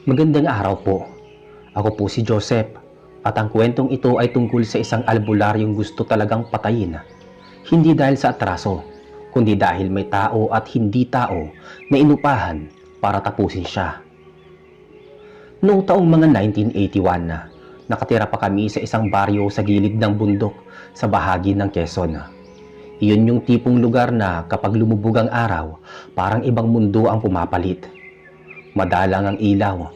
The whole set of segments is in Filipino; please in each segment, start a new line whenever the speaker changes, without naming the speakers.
Magandang araw po. Ako po si Joseph at ang kwentong ito ay tungkol sa isang albularyong gusto talagang patayin. Hindi dahil sa atraso, kundi dahil may tao at hindi tao na inupahan para tapusin siya. Noong taong mga 1981 nakatira pa kami sa isang baryo sa gilid ng bundok sa bahagi ng Quezon. Iyon yung tipong lugar na kapag lumubog ang araw, parang ibang mundo ang pumapalit. Madalang ang ilaw,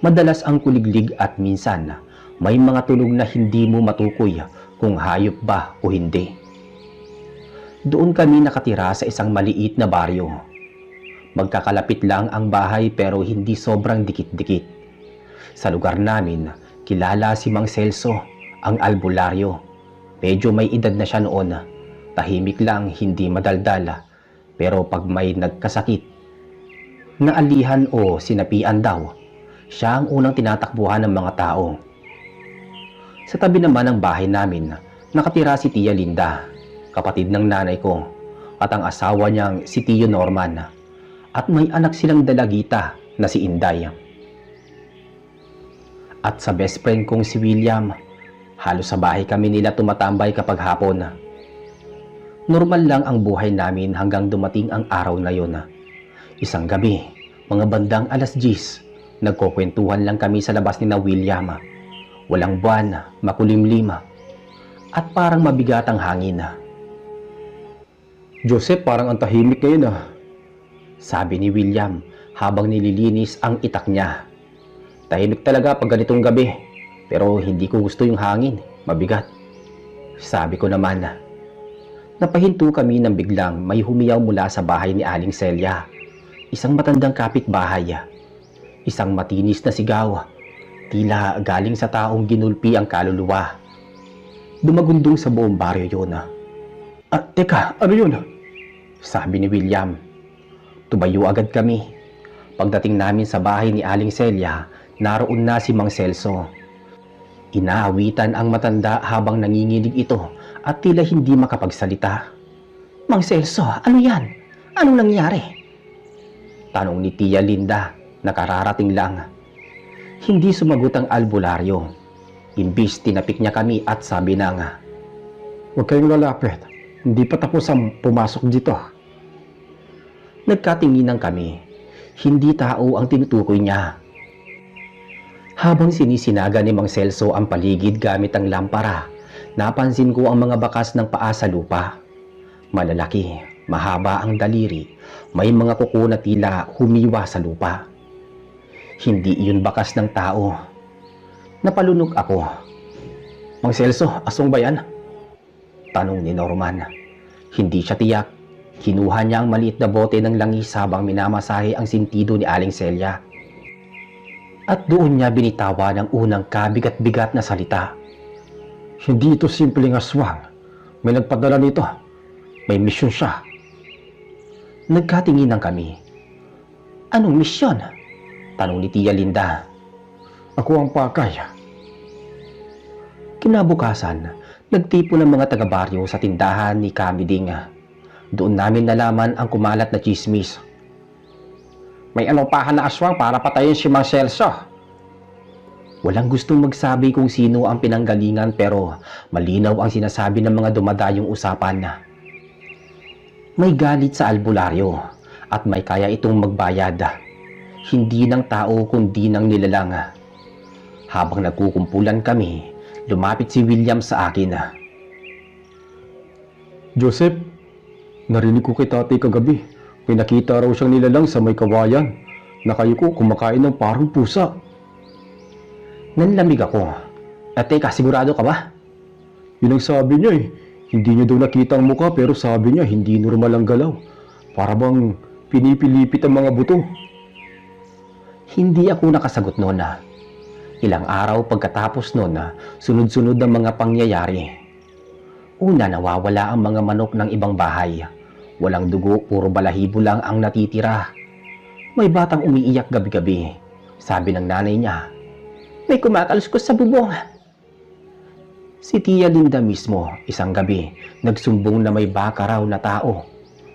madalas ang kuliglig at minsan may mga tunog na hindi mo matukoy kung hayop ba o hindi. Doon kami nakatira sa isang maliit na baryo. Magkakalapit lang ang bahay pero hindi sobrang dikit-dikit. Sa lugar namin, kilala si Mang Celso, ang albularyo. Medyo may edad na siya noon. Tahimik lang, hindi madaldal. Pero pag may nagkasakit, naalihan o sinapian daw, siya ang unang tinatakbuhan ng mga tao. Sa tabi naman ng bahay namin, nakatira si Tia Linda, kapatid ng nanay ko, at ang asawa niyang si Tio Norman, at may anak silang dalagita na si Inday. At sa best friend kong si William, halos sa bahay kami nila tumatambay kapag hapon. Normal lang ang buhay namin hanggang dumating ang araw na yon. Isang gabi, mga bandang 10:00, nagkukwentuhan lang kami sa labas ni na William. Walang buwan, makulimlim, at parang mabigat ang hangin.
Joseph, parang ang tahimik ngayon
Sabi ni William habang nililinis ang itak niya. Tahimik talaga pag ganitong gabi, pero hindi ko gusto yung hangin, mabigat. Sabi ko naman. Napahinto kami nang biglang may humiyaw mula sa bahay ni Aling Celia. Isang matandang kapitbahay. Isang matinis na sigaw. Tila galing sa taong ginulpi ang kaluluwa. Dumagundong sa buong baryo yun.
Teka, ano yun?
Sabi ni William. Tumayo agad kami. Pagdating namin sa bahay ni Aling Celia, naroon na si Mang Celso. Inaawitan ang matanda habang nanginginig ito at tila hindi makapagsalita. Mang Celso, ano yan? Anong nangyari? Tanong ni Tia Linda, nakararating lang. Hindi sumagot ang albularyo. Imbis tinapik niya kami at sabi na nga,
Huwag kayong lalapit. Hindi pa tapos ang pumasok dito.
Nagkatinginan kami. Hindi tao ang tinutukoy niya. Habang sinisinaga ni Mang Celso ang paligid gamit ang lampara, napansin ko ang mga bakas ng paa sa lupa. Malalaki, mahaba ang daliri, may mga kuko na tila humiwa sa lupa. Hindi iyon bakas ng tao. Napalunok ako. Mang Celso, asong ba yan? Tanong ni Norman. Hindi siya tiyak. Kinuha niya ang maliit na bote ng langis habang minamasahe ang sintido ni Aling Celia. At doon niya binitawan ang unang kabigat-bigat na salita.
Hindi ito simpleng aswang. May nagpadala nito. May misyon siya.
Nagkatinginan kami. Anong misyon? Tanong ni Tia Linda.
Ako ang pakay.
Kinabukasan, nagtipo ng mga taga-baryo sa tindahan ni Kamiding. Doon namin nalaman ang kumalat na chismis.
May anupahan na aswang para patayin si Mang Celso.
Walang gustong magsabi kung sino ang pinanggalingan pero malinaw ang sinasabi ng mga dumadayong usapan. May galit sa albularyo at may kaya itong magbayad. Hindi ng tao kundi ng nilalang. Habang nagkukumpulan kami, lumapit si William sa akin.
Joseph, narinig ko kay tatay kagabi. Pinakita raw siyang nilalang sa may kawayan. Nakayuko kumakain ng parang pusa.
Nanlamig ako. Teka, sigurado ka ba?
Yun ang sabi niya Hindi niya daw nakita ang mukha pero sabi niya hindi normal ang galaw. Para bang pinipilipit ang mga buto.
Hindi ako nakasagot noon. Ilang araw pagkatapos noon, sunod-sunod ang mga pangyayari. Una, nawawala ang mga manok ng ibang bahay. Walang dugo, puro balahibo lang ang natitira. May batang umiiyak gabi-gabi. Sabi ng nanay niya, may kumakaluskos sa bubong. Si Tia Linda mismo, isang gabi, nagsumbong na may baka raw na tao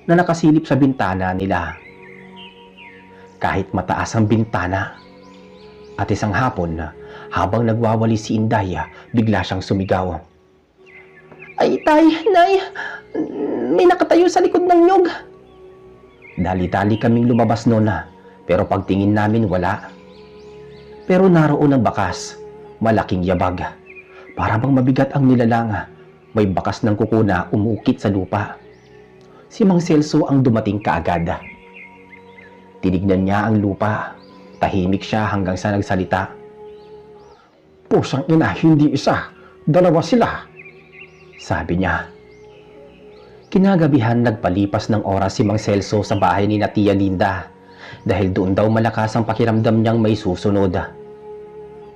na nakasilip sa bintana nila. Kahit mataas ang bintana, At isang hapon, habang nagwawali si Inday, bigla siyang sumigaw. Ay, tay, nay, may nakatayo sa likod ng nyog. Dali-dali kaming lumabas noon, pero pagtingin namin wala. Pero naroon ang bakas, malaking yabag. Para bang mabigat ang nilalang, may bakas ng kuko na umukit sa lupa. Si Mang Celso ang dumating kaagad. Tinignan niya ang lupa. Tahimik siya hanggang sa nagsalita. Pusang ina, hindi isa, dalawa sila, sabi niya. Kinagabihan nagpalipas ng oras si Mang Celso sa bahay ni Tia Linda dahil doon daw malakas ang pakiramdam niyang may susunod.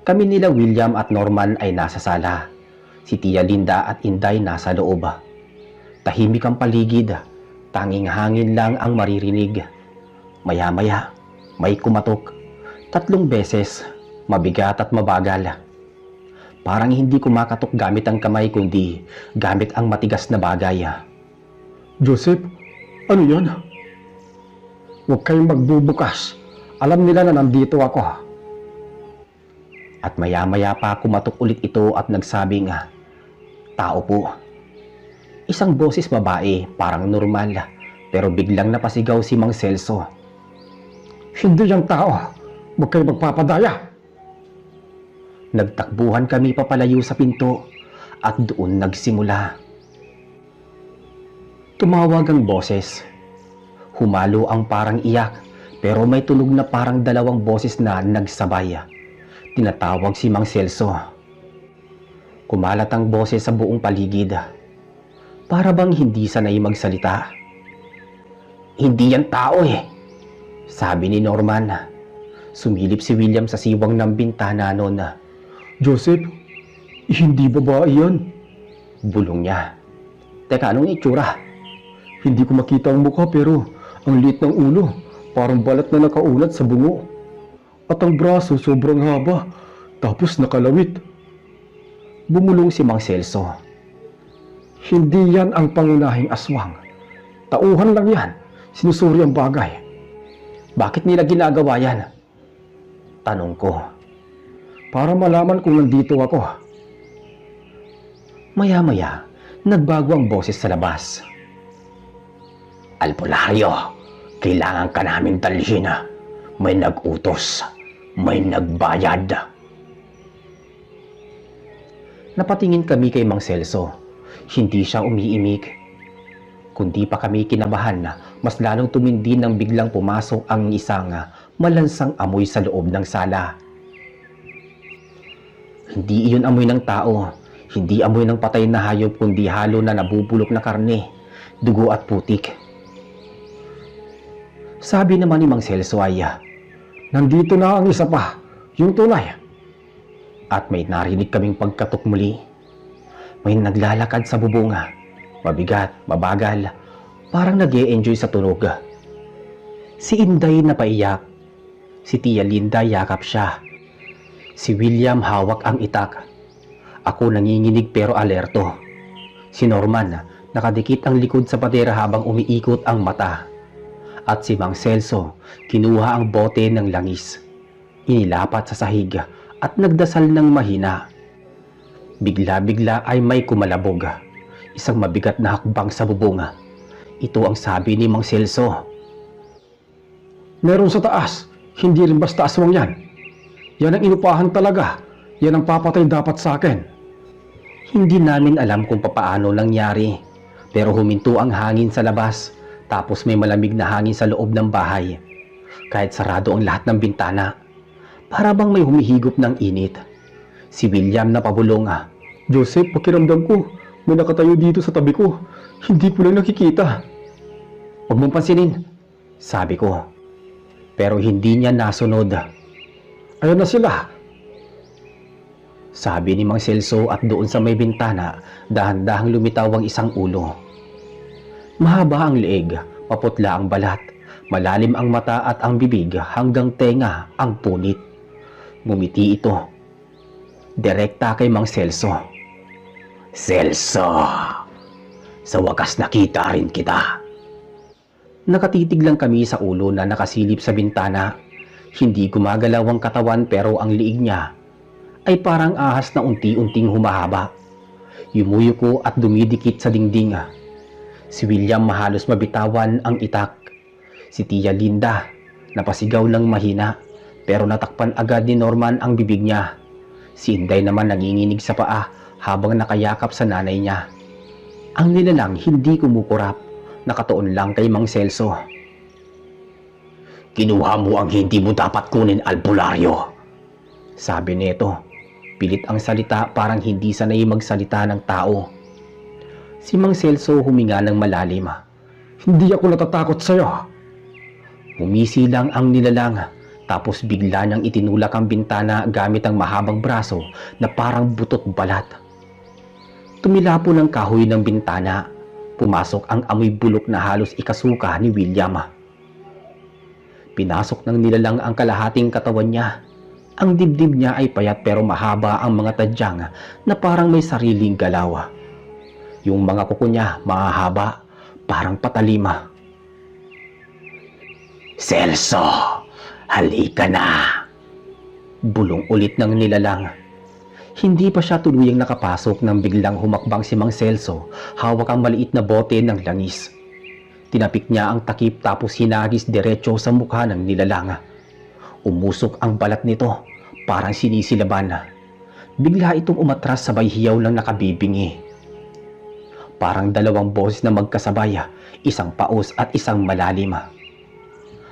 Kami nila William at Norman ay nasa sala. Si Tia Linda at Inday nasa loob. Tahimik ang paligid, tanging hangin lang ang maririnig. Maya-maya, may kumatok. 3 beses, mabigat at mabagal. Parang hindi kumakatok gamit ang kamay kundi gamit ang matigas na bagay.
Joseph, ano yan? Huwag kayong magbubukas. Alam nila na nandito ako.
At maya-maya pa kumatok ulit ito at nagsabing, tao po. Isang boses babae, parang normal, pero biglang napasigaw si Mang Celso.
Hindi yan tao. Huwag kayong magpapadaya.
Nagtakbuhan kami papalayo sa pinto at doon nagsimula. Tumawag ang boses. Humalo ang parang iyak pero may tunog na parang 2 boses na nagsabay. Tinatawag si Mang Celso. Kumalat ang boses sa buong paligid. Para bang hindi sanay magsalita. Hindi yan tao sabi ni Norman. Sumilip si William sa siwang ng bintana noon.
Joseph, hindi babae yan.
Bulong niya. Teka, anong itsura?
Hindi ko makita ang mukha pero ang liit ng ulo, parang balat na nakaulat sa bungo. At ang braso sobrang haba, tapos nakalawit.
Bumulong si Mang Celso.
Hindi yan ang pangunahing aswang. Tauhan lang yan, sinusuri ang bagay.
Bakit nila ginagawa yan? Tanong ko.
Para malaman kung nandito ako.
Maya-maya, nagbago ang boses sa labas. Albularyo, kailangan ka namin dalhin. May nag-utos, may nagbayad. Napatingin kami kay Mang Celso. Hindi siya umiimik. Kundi pa kami kinabahan na mas lalong tumindi nang biglang pumasok ang isang malansang amoy sa loob ng sala. Hindi iyon amoy ng tao, hindi amoy ng patay na hayop kundi halo na nabubulok na karne, dugo at putik. Sabi naman ni Mang Celso ay,
nandito na ang isa pa, yung tunay.
At may narinig kaming pagkatok muli. May naglalakad sa bubunga, mabigat, mabagal, parang nag-e-enjoy sa tunog. Si Inday napaiyak. Si Tia Linda yakap siya. Si William hawak ang itak. Ako nanginginig pero alerto. Si Norman nakadikit ang likod sa patera habang umiikot ang mata. At si Mang Celso kinuha ang bote ng langis. Inilapat sa sahig at nagdasal ng mahina. Bigla-bigla ay may kumalabog. Isang mabigat na hakbang sa bubunga. Ito ang sabi ni Mang Celso.
Meron sa taas. Hindi rin basta aswang yan. Yan ang inupahan talaga. Yan ang papatay dapat sa akin.
Hindi namin alam kung papaano nangyari. Pero huminto ang hangin sa labas. Tapos may malamig na hangin sa loob ng bahay. Kahit sarado ang lahat ng bintana. Para bang may humihigop ng init. Si William na pabulong.
Joseph, pakiramdam ko. May nakatayo dito sa tabi ko. Hindi ko lang nakikita.
Huwag mong pansinin, sabi ko. Pero hindi niya nasunod.
Ayan na sila.
Sabi ni Mang Celso at doon sa may bintana, dahan-dahang lumitaw ang isang ulo. Mahaba ang leeg, paputla ang balat, malalim ang mata at ang bibig hanggang tenga ang punit. Ngumiti ito. Direkta kay Mang Celso. Celso, sa wakas nakita rin kita. Nakatitig lang kami sa ulo na nakasilip sa bintana. Hindi gumagalaw ang katawan pero ang liig niya ay parang ahas na unti-unting humahaba. Yumuyuko at dumidikit sa dingding. Si William halos mabitawan ang itak. Si Tia Linda napasigaw ng mahina pero natakpan agad ni Norman ang bibig niya. Si Inday naman nanginginig sa paa habang nakayakap sa nanay niya. Ang nilalang hindi kumukurap, nakatuon lang kay Mang Celso. "Kinuha mo ang hindi mo dapat kunin, albularyo," sabi nito. Pilit ang salita, parang hindi sanay magsalita ng tao. Si Mang Celso huminga ng malalim.
Hindi ako natatakot sa'yo.
Humisi lang ang nilalang, tapos bigla niyang itinulak ang bintana gamit ang mahabang braso na parang butot balat. Tumilapo ng kahoy ng bintana. Pumasok ang amoy bulok na halos ikasuka ni William. Pinasok ng nilalang ang kalahating katawan niya. Ang dibdib niya ay payat pero mahaba ang mga tadyang na parang may sariling galaw. Yung mga kuko niya mahahaba, parang patalima. "Celso, halika na!" Bulong ulit ng nilalang. Hindi pa siya tuluyang nakapasok nang biglang humakbang si Mang Celso, hawak ang maliit na bote ng langis. Tinapik niya ang takip tapos hinagis diretso sa mukha ng nilalang. Umusok ang balat nito, parang sinisilaban. Bigla itong umatras sabay hiyaw ng nakabibingi. Parang dalawang boses na magkasabay, isang paus at isang malalim.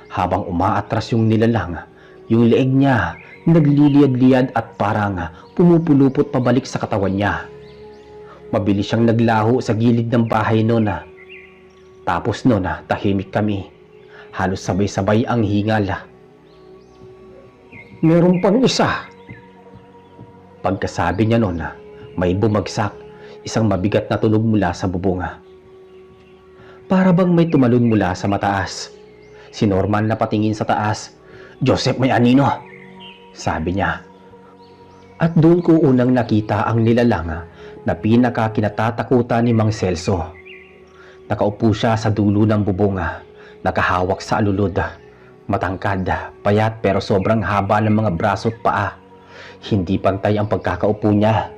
Habang umaatras yung nilalang, yung leeg niya nagliliyad-liyad at parang pumupulupot pabalik sa katawan niya. Mabilis siyang naglaho sa gilid ng bahay noon. Tapos noon, tahimik kami. Halos sabay-sabay ang hingal.
Meron pang isa.
Pagkasabi niya noon, may bumagsak, isang mabigat na tunog mula sa bubong. Para bang may tumalon mula sa mataas. Si Norman napatingin sa taas. "Joseph, may anino," sabi niya. At doon ko unang nakita ang nilalang na pinakakinatatakutan ni Mang Celso. Nakaupo siya sa dulo ng bubong, nakahawak sa alulod. Matangkad, payat pero sobrang haba ng mga braso at paa. Hindi pantay ang pagkakaupo niya.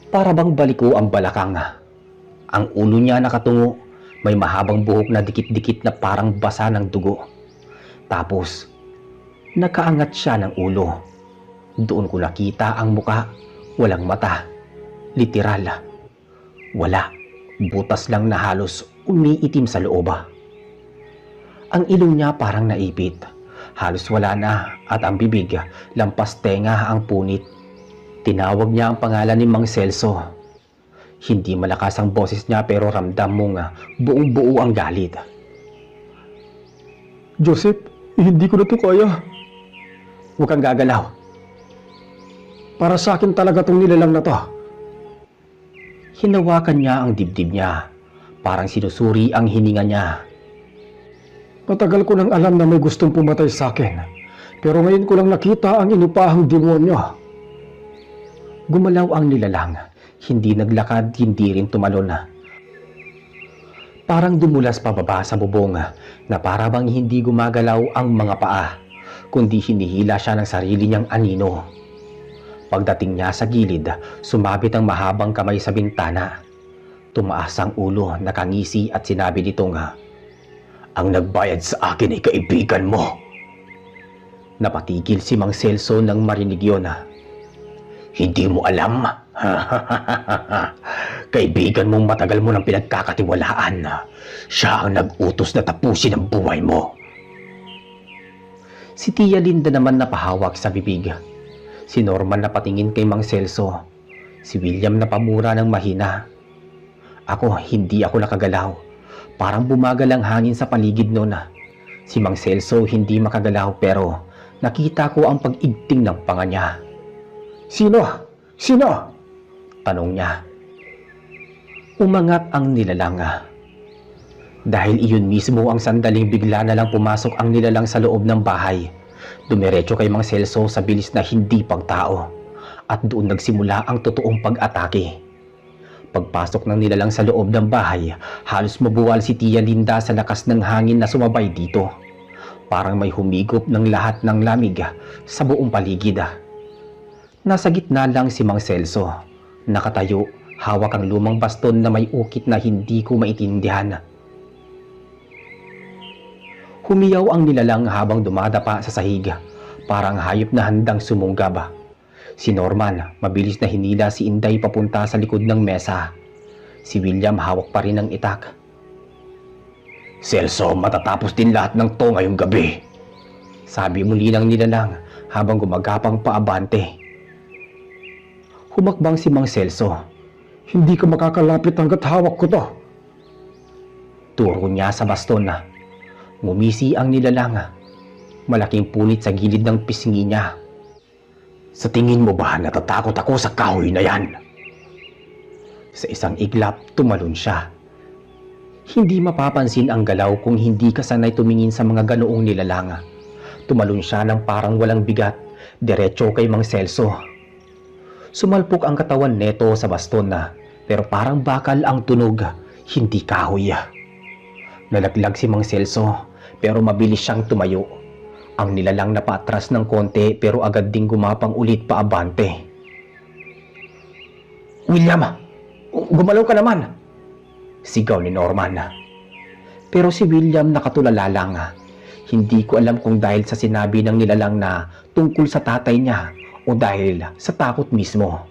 Para bang baliko ang balakang. Ang ulo niya nakatungo, may mahabang buhok na dikit-dikit na parang basa ng dugo. Tapos, nakaangat siya ng ulo. Doon ko nakita ang muka, walang mata. Literal. Wala. Butas lang na halos umiitim sa loob. Ang ilong niya parang naipit. Halos wala na at ang bibig, lampas tenga ang punit. Tinawag niya ang pangalan ni Mang Celso. Hindi malakas ang boses niya pero ramdam mong buong-buo ang galit.
"Joseph, hindi ko na to kaya.
Huwag kang gagalaw.
Para sa akin talaga tong nilalang na to."
Hinawakan niya ang dibdib niya. Parang sinusuri ang hininga niya.
Matagal ko nang alam na may gustong pumatay sa akin. Pero ngayon ko lang nakita ang inupahang demonyo.
Gumalaw ang nilalang. Hindi naglakad, hindi rin tumalon. Parang dumulas pababa sa bubong na para bang hindi gumagalaw ang mga paa, kundi hinihila siya ng sarili niyang anino. Pagdating niya sa gilid, sumabit ang mahabang kamay sa bintana. Tumaas ang ulo, nakangisi at sinabi nitong, "Ang nagbayad sa akin ay kaibigan mo." Napatigil si Mang Celso nang marinig yun. "Hindi mo alam? Kaibigan mong matagal mo nang pinagkakatiwalaan. Siya ang nag-utos na tapusin ang buhay mo." Si Tia Linda naman napahawak sa bibig. Si Norman napatingin kay Mang Celso. Si William napamura ng mahina. Ako, hindi ako nakagalaw. Parang bumagal ang hangin sa paligid noon. Si Mang Celso hindi makagalaw pero nakita ko ang pag-igting ng panga niya.
"Sino? Sino?"
Tanong niya. Umangat ang nilalang. Dahil iyon mismo ang sandaling bigla na lang pumasok ang nilalang sa loob ng bahay. Dumiretso kay Mang Celso sa bilis na hindi pagtao. At doon nagsimula ang totoong pag-atake. Pagpasok ng nilalang sa loob ng bahay, halos mabuwal si Tia Linda sa lakas ng hangin na sumabay dito. Parang may humigop ng lahat ng lamig sa buong paligid. Nasa gitna lang si Mang Celso. Nakatayo, hawak ang lumang baston na may ukit na hindi ko maintindihan. Humiyaw ang nilalang habang dumadapa sa sahig. Parang hayop na handang sumunggab. Si Norman, mabilis na hinila si Inday papunta sa likod ng mesa. Si William hawak pa rin ang itak. "Celso, matatapos din lahat ng to ngayong gabi," sabi muli ng nilalang habang gumagapang paabante. Humakbang si Mang Celso.
Hindi ka makakalapit hanggat hawak ko to.
Turo niya sa baston. Ngumisi ang nilalang. Malaking punit sa gilid ng pisngi niya. "Sa tingin mo ba natatakot ako sa kahoy na yan?" Sa isang iglap, tumalon siya. Hindi mapapansin ang galaw kung hindi ka sanay tumingin sa mga ganoong nilalang. Tumalon siya ng parang walang bigat, diretso kay Mang Celso. Sumalpok ang katawan neto sa baston pero parang bakal ang tunog, hindi kahoy. Nalaglag si Mang Celso pero mabilis siyang tumayo. Ang nilalang na paatras ng konti pero agad ding gumapang ulit paabante. "William, gumalaw ka naman!" sigaw ni Norman. Pero si William nakatulala lang. Hindi ko alam kung dahil sa sinabi ng nilalang na tungkol sa tatay niya o dahil sa takot mismo.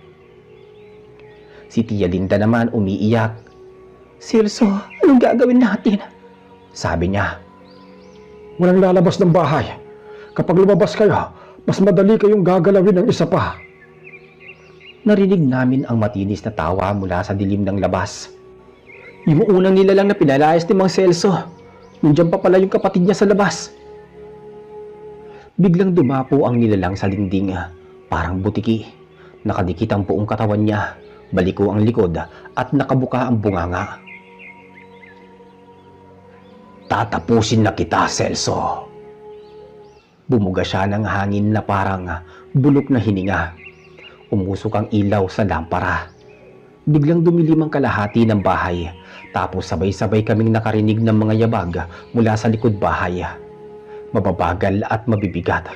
Si Tia Linda naman umiiyak. "Celso, anong gagawin natin?" sabi niya.
Walang lalabas ng bahay. Kapag lumabas kayo, mas madali kayong gagalawin ng isa pa.
Narinig namin ang matinis na tawa mula sa dilim ng labas. Yung unang nilalang na pinalayas ni Mang Celso. Nandiyan pa pala yung kapatid niya sa labas. Biglang dumapo ang nilalang sa dingding. Parang butiki. Nakadikit ang buong katawan niya. Baliko ang likod at nakabuka ang bunganga. "Tatapusin na kita, Celso." Bumuga siya ng hangin na parang bulok na hininga. Umusok ang ilaw sa lampara. Biglang dumilim ang kalahati ng bahay. Tapos sabay-sabay kaming nakarinig ng mga yabag mula sa likod bahay. Mababagal at mabibigat.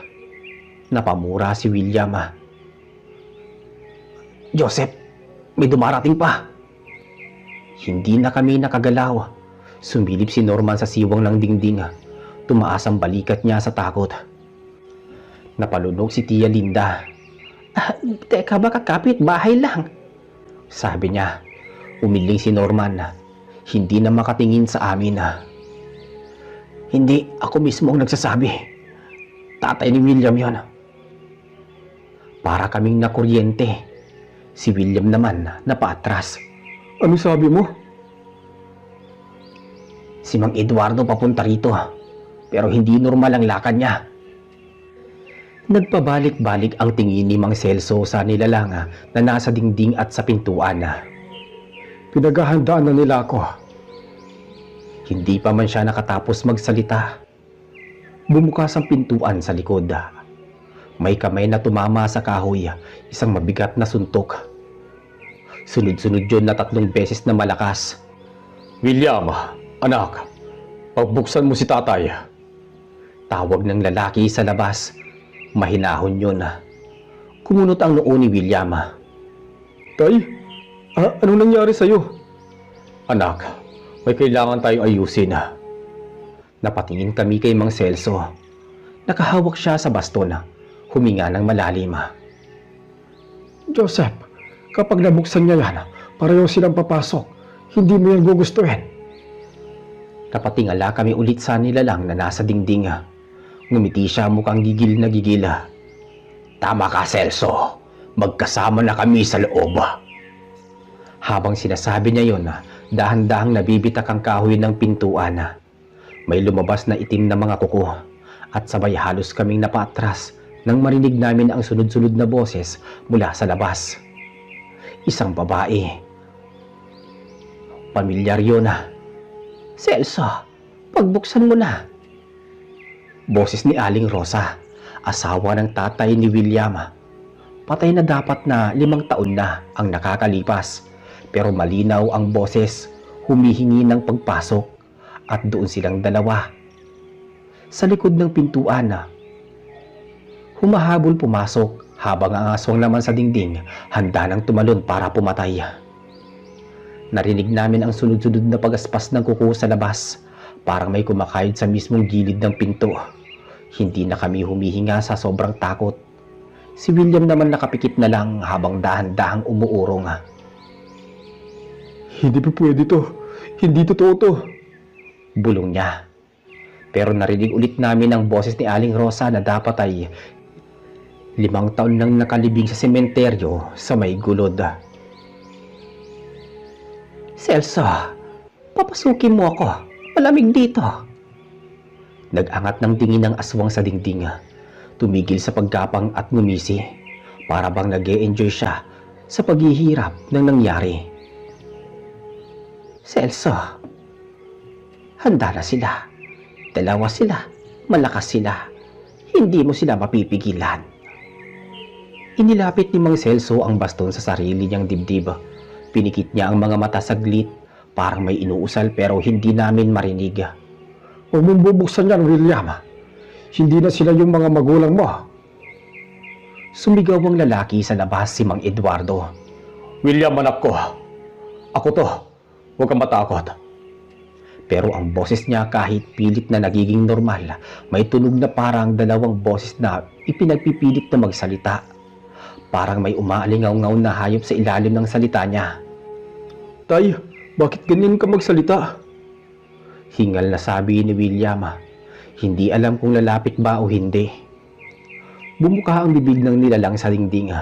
Napamura si William. "Joseph, may dumarating pa." Hindi na kami nakagalaw. Sumilip si Norman sa siwang ng dingding. Tumaas ang balikat niya sa takot. Napalunog si Tia Linda. Teka, baka kapit bahay lang," sabi niya. Umiling si Norman. Hindi na makatingin sa amin. "Hindi, ako mismo ang nagsasabi. Tatay ni William yon." Para kaming nakuryente. Si William naman napaatras.
Ano sabi mo?
"Si Mang Eduardo papunta rito, pero hindi normal ang lakad niya." Nagpabalik-balik ang tingin ni Mang Celso sa nilalang na nasa dingding at sa pintuan.
Pinaghahandaan na nila ako.
Hindi pa man siya nakatapos magsalita. Bumukas ang pintuan sa likod. May kamay na tumama sa kahoy, isang mabigat na suntok. Sunod-sunod yun na 3 beses na malakas.
William, anak, pagbuksan mo si tatay.
Tawag ng lalaki sa labas. Mahinahon yun. Kumunot ang noo ni William.
Tay, anong nangyari sa'yo?
"Anak, may kailangan tayong ayusin." Napatingin kami kay Mang Celso. Nakahawak siya sa baston. Huminga ng malalim.
Joseph, kapag nabuksan niya yan, pareho silang papasok. Hindi mo yan gugustuhin.
Napatingala kami ulit sa nilalang na nasa dingding. Ngumiti siya mukhang gigil na gigil. "Tama ka, Celso. Magkasama na kami sa loob." Habang sinasabi niya yon, dahan-dahang nabibitak ang kahoy ng pintuan. May lumabas na itim na mga kuko at sabay halos kaming napaatras nang marinig namin ang sunod-sunod na boses mula sa labas. Isang babae. Pamilyar yun. "Celso, pagbuksan mo na." Boses ni Aling Rosa, asawa ng tatay ni William. Patay na dapat na 5 taon na ang nakakalipas, pero malinaw ang boses, humihingi ng pagpasok, at doon silang dalawa. sa likod ng pintuan. Humahabol pumasok habang ang aswang naman sa dingding handa nang tumalon para pumatay. Narinig namin ang sunod-sunod na pagaspas ng kuko sa labas, parang may kumakayod sa mismong gilid ng pinto. Hindi na kami humihinga sa sobrang takot. Si William naman nakapikit na lang habang dahan-dahang umuurong.
Hindi pa pwede to. Hindi totoo to.
Bulong niya. Pero narinig ulit namin ang boses ni Aling Rosa na dapat ay 5 taon nang nakalibing sa sementeryo sa may gulod. Celso, papasukin mo ako. Malamig dito. Nag-angat ng tingin ng aswang sa dingding. Tumigil sa paggapang at ngumisi. Para bang nag-e-enjoy siya sa paghihirap ng nangyari. Celso, handa na sila. Dalawa sila. Malakas sila. Hindi mo sila mapipigilan. Inilapit ni Mang Celso ang baston sa sarili niyang dibdib. Pinikit niya ang mga mata saglit. Parang may inuusal pero hindi namin marinig.
Huwag mong bubuksan yan, William. Hindi na sila yung mga magulang mo.
Sumigaw ang lalaki sa labas si Mang Eduardo.
William, anak ko. Ako to. Huwag kang matakot.
Pero ang boses niya kahit pilit na nagiging normal, may tunog na parang dalawang boses na ipinagpipilit na magsalita. Parang may umaalingaw-ngaw na hayop sa ilalim ng salita niya.
Tay, bakit ganyan ka magsalita?
Hingal na sabi ni William. Hindi alam kung lalapit ba o hindi. Bumuka ang bibig ng nilalang sa dingding.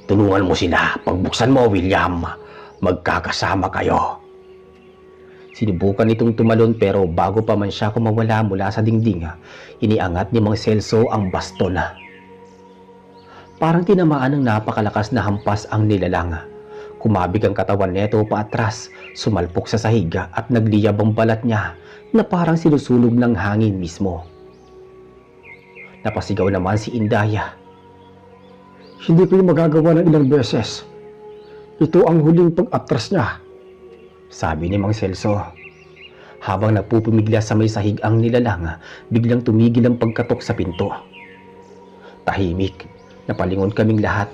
Tulungan mo sila. Pagbuksan mo, William. Magkakasama kayo. Sinubukan nitong tumalon pero bago pa man siya kumawala mula sa dingding, iniangat ni Mang Celso ang baston. Parang tinamaan ng napakalakas na hampas ang nilalang. Kumabig ang katawan neto paatras, sumalpok sa sahig at nagliyab ang balat niya na parang sinusunog ng hangin mismo. Napasigaw naman si Indaya.
Hindi ko yung magagawa ng ilang beses. Ito ang huling pag-atras niya.
Sabi ni Mang Celso. Habang nagpupumigla sa may sahig ang nilalang, biglang tumigil ang pagkatok sa pinto. Tahimik, napalingon kaming lahat.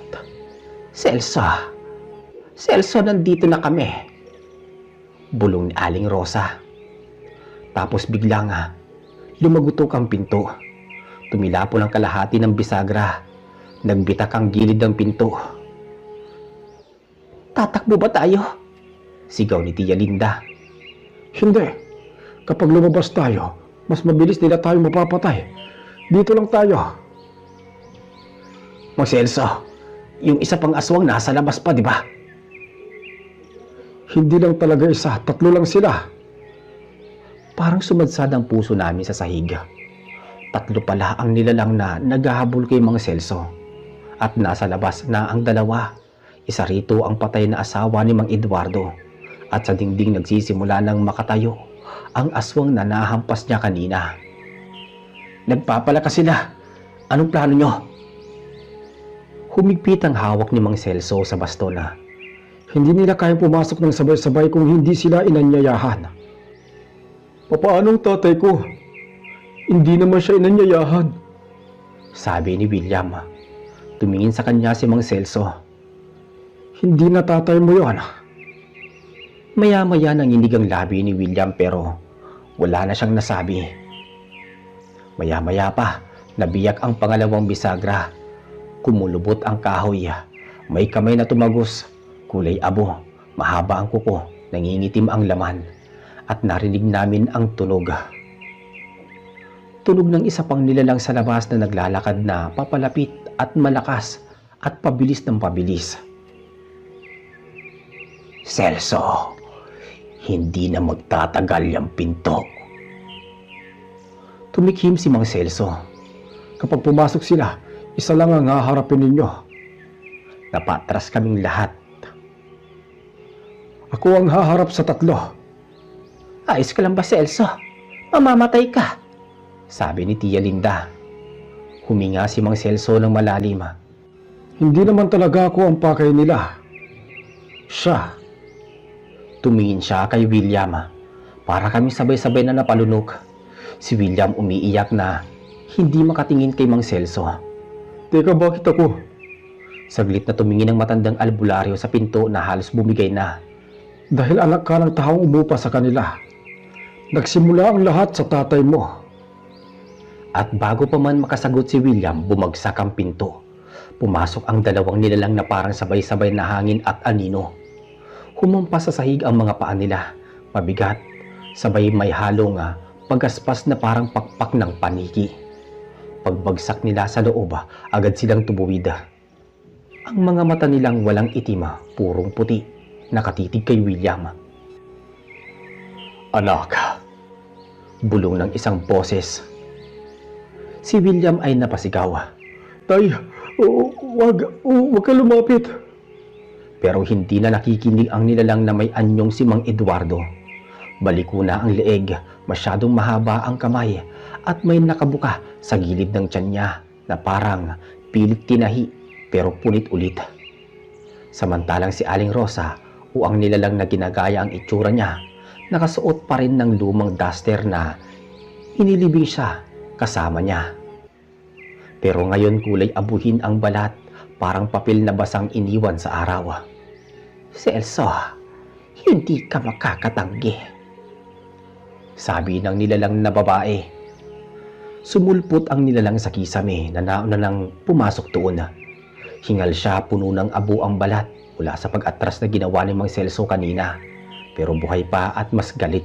Celso! Celso, nandito na kami! Bulong ni Aling Rosa. Tapos biglang lumagutok ang pinto. Tumilapon ang kalahati ng bisagra. Nagbitak ang gilid ng pinto. Tatakbo ba tayo? Sigaw ni Tia Linda.
Hindi. Kapag lumabas tayo, mas mabilis nila tayo mapapatay. Dito lang tayo.
Mang Celso, yung isa pang aswang nasa labas pa, di ba?
Hindi lang talaga isa, 3 lang sila.
Parang sumadsad ang puso namin sa sahig. 3 pala ang nilalang na naghahabol kay Mang Celso. At nasa labas na ang 2. Isa rito ang patay na asawa ni Mang Eduardo. At sa dingding nagsisimula ng makatayo ang aswang na nahampas niya kanina. Nagpapalakas sila. Anong plano nyo? Humigpit ang hawak ni Mang Celso sa baston.
Hindi nila kayang pumasok ng sabay-sabay kung hindi sila inanyayahan. Papaanong tatay ko? Hindi naman siya inanyayahan.
Sabi ni William. Tumingin sa kanya si Mang Celso.
Hindi na tatay mo yon.
Maya-maya nanginig ang labi ni William pero wala na siyang nasabi. Maya-maya pa, nabiyak ang pangalawang bisagra. Kumulubot ang kahoy. May kamay na tumagos. Kulay abo, mahaba ang kuko, nangingitim ang laman. At narinig namin ang tunog. Tunog ng isa pang nilalang sa labas na naglalakad na papalapit at malakas at pabilis ng pabilis. Celso, hindi na magtatagal yung pinto. Tumikhim si Mang Celso.
Kapag pumasok sila, isa lang ang haharapin ninyo.
Napatras kaming lahat.
Ako ang haharap sa 3.
Ayos ka lang ba, Celso? Mamamatay ka, sabi ni Tia Linda. Huminga si Mang Celso ng malalim.
Hindi naman talaga ako ang pakay nila. Siya.
Tumingin siya kay William. Para kami sabay-sabay na napalunok. Si William umiiyak na hindi makatingin kay Mang Celso.
Teka, bakit ako?
Saglit na tumingin ang matandang albularyo sa pinto na halos bumigay na.
Dahil anak ka ng taong umupa sa kanila. Nagsimula ang lahat sa tatay mo.
At bago pa man makasagot si William, bumagsak ang pinto. Pumasok ang dalawang nilalang na parang sabay-sabay na hangin at anino. Humampas sa sahig ang mga paa nila, mabigat, sabay may halong pagaspas na parang pakpak ng paniki. Pagbagsak nila sa loob, agad silang tubuwid. Ang mga mata nilang walang itim, purong puti, nakatitig kay William. Anak, bulong ng isang boses. Si William ay napasigaw.
Tay, wag ka lumapit.
Pero hindi na nakikinig ang nilalang na may anyong si Mang Eduardo. Baliko na ang leeg, masyadong mahaba ang kamay, at may nakabuka sa gilid ng tiyan niya na parang pilit tinahi pero punit ulit. Samantalang si Aling Rosa o ang nilalang na ginagaya ang itsura niya, nakasuot pa rin ng lumang duster na inilibing siya kasama niya. Pero ngayon kulay abuhin ang balat, parang papel na basang iniwan sa araw. Celso, hindi ka makakatanggi, sabi ng nilalang na babae. Sumulpot ang nilalang sa kisame na nauna nang pumasok doon. Hingal siya, puno ng abo ang balat mula sa pag-atras na ginawa ni Mang Celso kanina. Pero buhay pa at mas galit.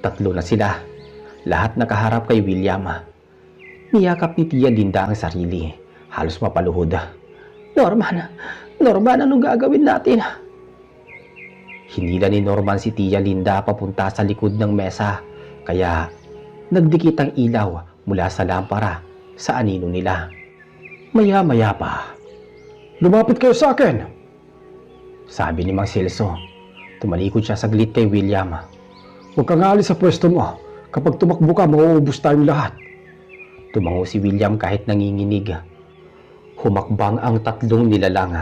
Tatlo na sila, lahat nakaharap kay William. Niyakap ni Tia Linda ang sarili, halos mapaluhod. Norman, anong gagawin natin? Hinila ni Norman si Tia Linda papunta sa likod ng mesa, kaya nagdikit ang ilaw mula sa lampara sa anino nila. Maya-maya pa,
Lumapit kayo sa akin.
sabi ni Mang Celso. Tumalikod siya saglit kay William.
Huwag kang aalis sa pwesto mo. Kapag tumakbo ka, mauubos tayong lahat.
Tumango si William kahit nanginginig. Humakbang ang tatlong nilalang.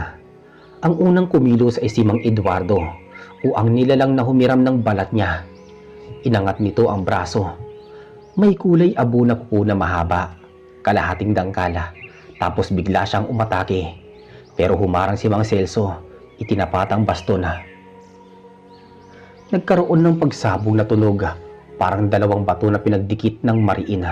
Ang unang kumilos ay si Mang Eduardo o ang nilalang na humiram ng balat niya. Inangat nito ang braso. May kulay abo na kuko na mahaba, kalahating dangkala, tapos bigla siyang umatake. Pero humarang si Mang Celso, itinapat ang baston. Nagkaroon ng pagsabog na tunog, parang dalawang bato na pinagdikit ng mariin.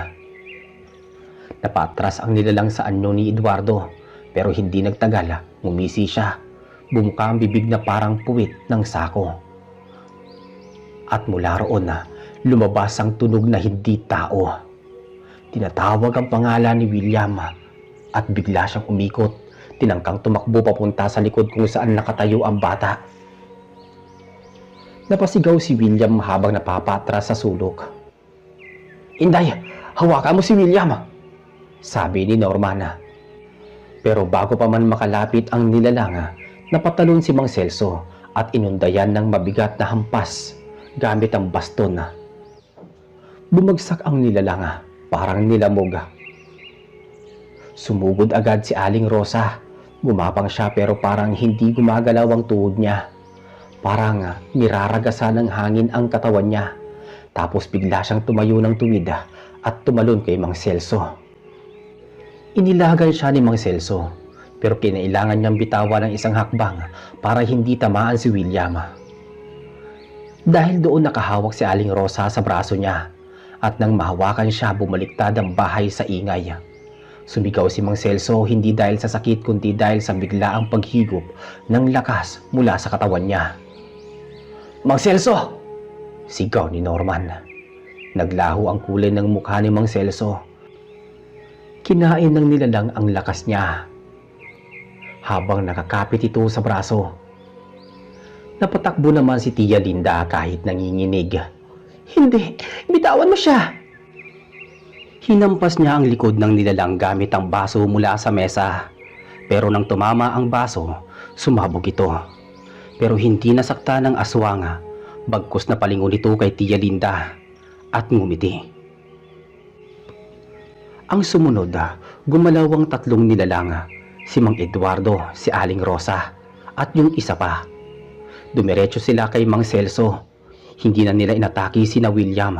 Napatras ang nilalang sa anyo ni Eduardo, pero hindi nagtagal, ngumisi siya. Bumuka ang bibig na parang puwit ng sako. At mula roon lumabas ang tunog na hindi tao. Tinatawag ang pangalan ni William at bigla siyang umikot, tinangkang tumakbo papunta sa likod kung saan nakatayo ang bata. Napasigaw si William habang napapatras sa sulok. Inday, hawakan mo si William, sabi ni Norman. Pero bago pa man makalapit ang nilalang, napatalon si Mang Celso at inundayan ng mabigat na hampas gamit ang baston. Bumagsak ang nilalang, parang nilamog. Sumugod agad si Aling Rosa. Gumapang siya pero parang hindi gumagalaw ang tuhod niya. Parang niraragasan ng hangin ang katawan niya. Tapos bigla siyang tumayo ng tuwid at tumalon kay Mang Celso. Inilagan siya ni Mang Celso, pero kinailangan niyang bitawan ng isang hakbang para hindi tamaan si William. Dahil doon nakahawak si Aling Rosa sa braso niya, at nang mahawakan siya, bumaliktad ang bahay sa ingay. Sumigaw si Mang Celso hindi dahil sa sakit kundi dahil sa biglaang paghigop ng lakas mula sa katawan niya. Mang Celso! Sigaw ni Norman. Naglaho ang kulay ng mukha ni Mang Celso. Kinain ng nilalang ang lakas niya habang nakakapit ito sa braso. Napatakbo naman si Tia Linda kahit nanginginig. Hindi, bitawan mo siya! Hinampas niya ang likod ng nilalang gamit ang baso mula sa mesa. Pero nang tumama ang baso, sumabog ito. Pero hindi nasakta ng aswang, bagkus na palingon ito kay Tia Linda at ngumiti. Ang sumunod, gumalaw ang tatlong nilalang, si Mang Eduardo, si Aling Rosa, at yung isa pa. Dumiretso sila kay Mang Celso. Hindi na nila inatake sina William.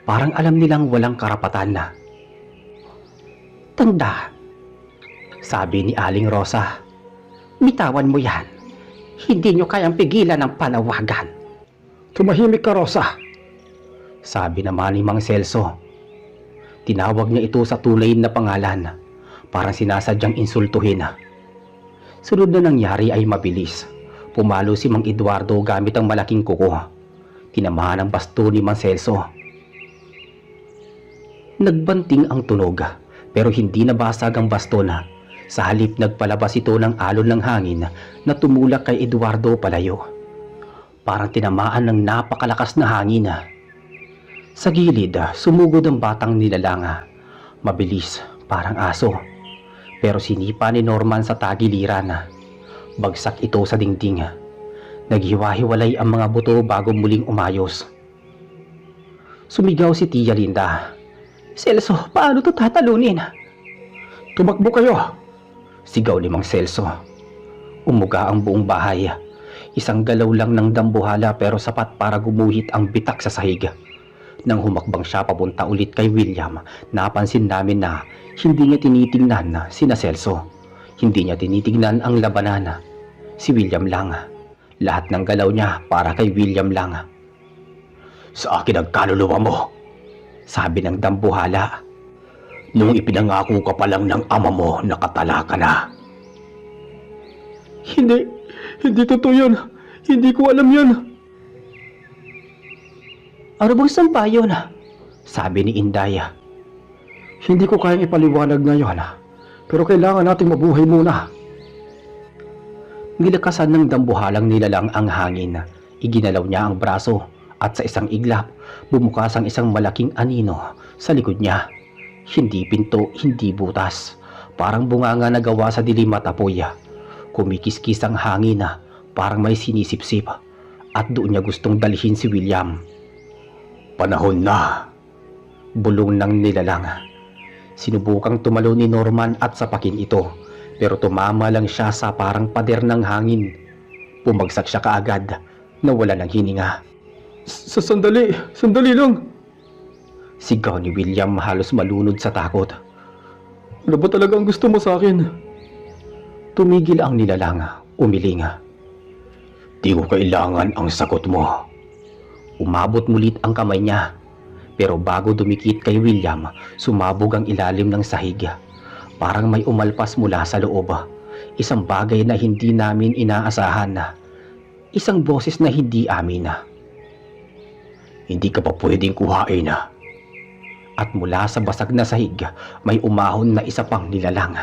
Parang alam nilang walang karapatan na. Tanda, sabi ni Aling Rosa. Bitawan mo yan. Hindi nyo kayang pigilan ang panawagan.
Tumahimik ka, Rosa.
Sabi naman ni Mang Celso. Tinawag niya ito sa tunay na pangalan. Parang sinasadyang insultuhin. Sunod na nangyari ay mabilis. Pumalo si Mang Eduardo gamit ang malaking kuko. Tinamahan ang basto ni Mang Celso. Nagbanting ang tunog, pero hindi nabasag ang baston. Sa halip nagpalabas ito ng alon ng hangin na tumulak kay Eduardo palayo. Parang tinamaan ng napakalakas na hangin. Sa gilid, sumugod ang batang nilalang. Mabilis, parang aso. Pero sinipa ni Norman sa tagiliran. Bagsak ito sa dingding. Naghiwa-hiwalay ang mga buto bago muling umayos. Sumigaw si Tia Linda. Celso, paano to tatalunin?
Tumakbo kayo.
Sigaw ni Mang Celso. Umuga ang buong bahay. Isang galaw lang ng dambuhala pero sapat para gumuhit ang bitak sa sahig. Nang humakbang siya papunta ulit kay William, napansin namin na hindi niya tinitingnan sina Celso. Hindi niya tinitingnan ang labanan. Si William lang. Lahat ng galaw niya para kay William lang. Sa akin ang kaluluwa mo, sabi ng dambuhala. Nung ipinangako ka pa lang ng ama mo, nakatala ka na.
Hindi totoo yan. Hindi ko alam yan.
Ano bang sampa yun? Sabi ni Indaya.
Hindi ko kayang ipaliwanag ngayon, pero kailangan nating mabuhay muna.
Nilakasan ng dambuhalang nilalang ang hangin. Iginalaw niya ang braso at sa isang iglap, bumukas ang isang malaking anino sa likod niya. Hindi pinto, hindi butas. Parang bunganga na gawa sa dilim at apoy. Kumikiskis ang hangin, parang may sinisipsip. At doon niya gustong dalhin si William. Panahon na, bulong ng nilalang. Sinubukang tumalo ni Norman at sapakin ito, pero tumama lang siya sa parang pader ng hangin. Pumagsak siya kaagad, nawala ng hininga.
Sandali lang.
Sigaw ni William halos malunod sa takot.
Ano ba talaga ang gusto mo sa akin?
Tumigil ang nilalang, umiling. Di ko kailangan ang sagot mo. Umabot mulit ang kamay niya. Pero bago dumikit kay William, sumabog ang ilalim ng sahig. Parang may umalpas mula sa loob. Isang bagay na hindi namin inaasahan. Isang boses na hindi amin. Hindi ka pa pwedeng kuhain. At mula sa basag na sahig, may umahon na isa pang nilalang.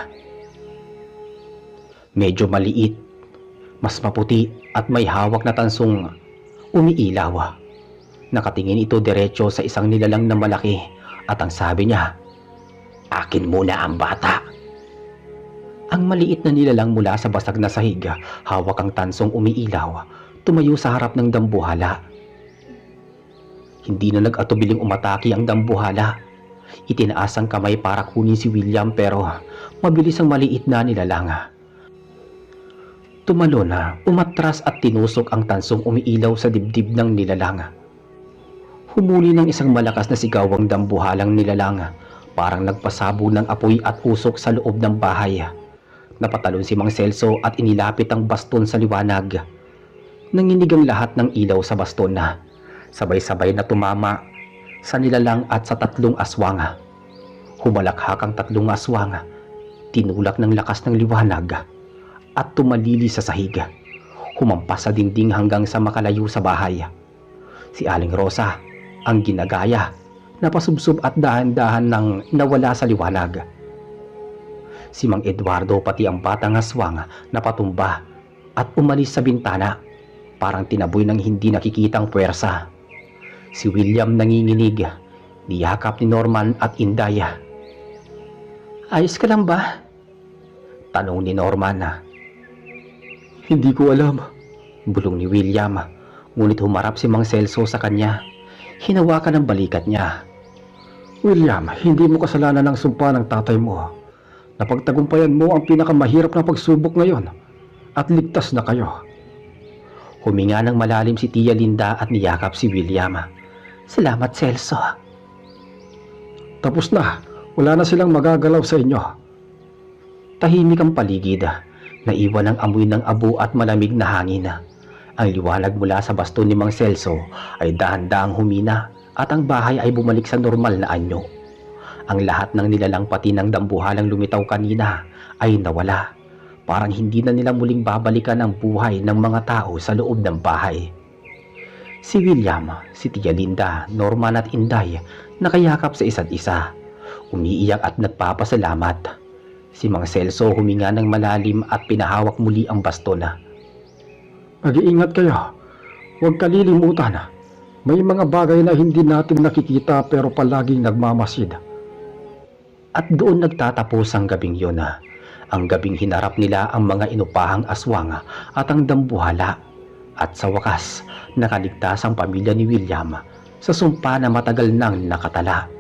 Medyo maliit, mas maputi at may hawak na tansong umiilaw. Nakatingin ito diretso sa isang nilalang na malaki at ang sabi niya, "Akin muna ang bata." Ang maliit na nilalang mula sa basag na sahig, hawak ang tansong umiilaw, tumayo sa harap ng dambuhala. Hindi na nag-atubiling umatake ang dambuhala. Itinaas ang kamay para kunin si William pero mabilis ang maliit na nilalang. Tumalon na, umatras at tinusok ang tansong umiilaw sa dibdib ng nilalang. Humuli ng isang malakas na sigaw ang dambuhalang nilalang. Parang nagpasabo ng apoy at usok sa loob ng bahay. Napatalon si Mang Celso at inilapit ang baston sa liwanag. Nanginig ang lahat ng ilaw sa baston na sabay-sabay na tumama sa nilalang at sa tatlong aswang. Humalakhak ang tatlong aswang, tinulak ng lakas ng liwanag at tumalili sa sahig. Humampas sa dingding hanggang sa makalayo sa bahay. Si Aling Rosa ang ginagaya, napasubsob at dahan-dahan nang nawala sa liwanag. Si Mang Eduardo pati ang batang aswang napatumba at umalis sa bintana, parang tinaboy ng hindi nakikitang puwersa. Si William nanginginig, niyakap ni Norman at Indaya. Ayos ka lang ba? Tanong ni Norman.
Hindi ko alam.
Bulong ni William, ngunit humarap si Mang Celso sa kanya. Hinawakan ang balikat niya.
William, hindi mo kasalanan ang sumpa ng tatay mo. Napagtagumpayan mo ang pinakamahirap na pagsubok ngayon at ligtas na kayo.
Huminga ng malalim si Tia Linda at niyakap si William. Salamat, Celso.
Tapos na. Wala na silang magagalaw sa inyo.
Tahimik ang paligid, naiwan ang amoy ng abo at malamig na hangin. Ang liwanag mula sa baston ni Mang Celso ay dahan-dahang humina at ang bahay ay bumalik sa normal na anyo. Ang lahat ng nilalang pati ng dambuhalang lumitaw kanina ay nawala. Parang hindi na nila muling babalikan ang buhay ng mga tao sa loob ng bahay. Si William, si Tia Linda, Norman at Inday nakayakap sa isa't isa. Umiiyak at nagpapasalamat. Si Mang Celso huminga ng malalim at pinahawak muli ang baston.
Mag-iingat kayo. Huwag kalilimutan. May mga bagay na hindi natin nakikita pero palaging nagmamasid.
At doon nagtatapos ang gabing yun. Ang gabing hinarap nila ang mga inupahang aswang at ang dambuhala. At sa wakas, nakaligtas ang pamilya ni William sa sumpa na matagal nang nakatala.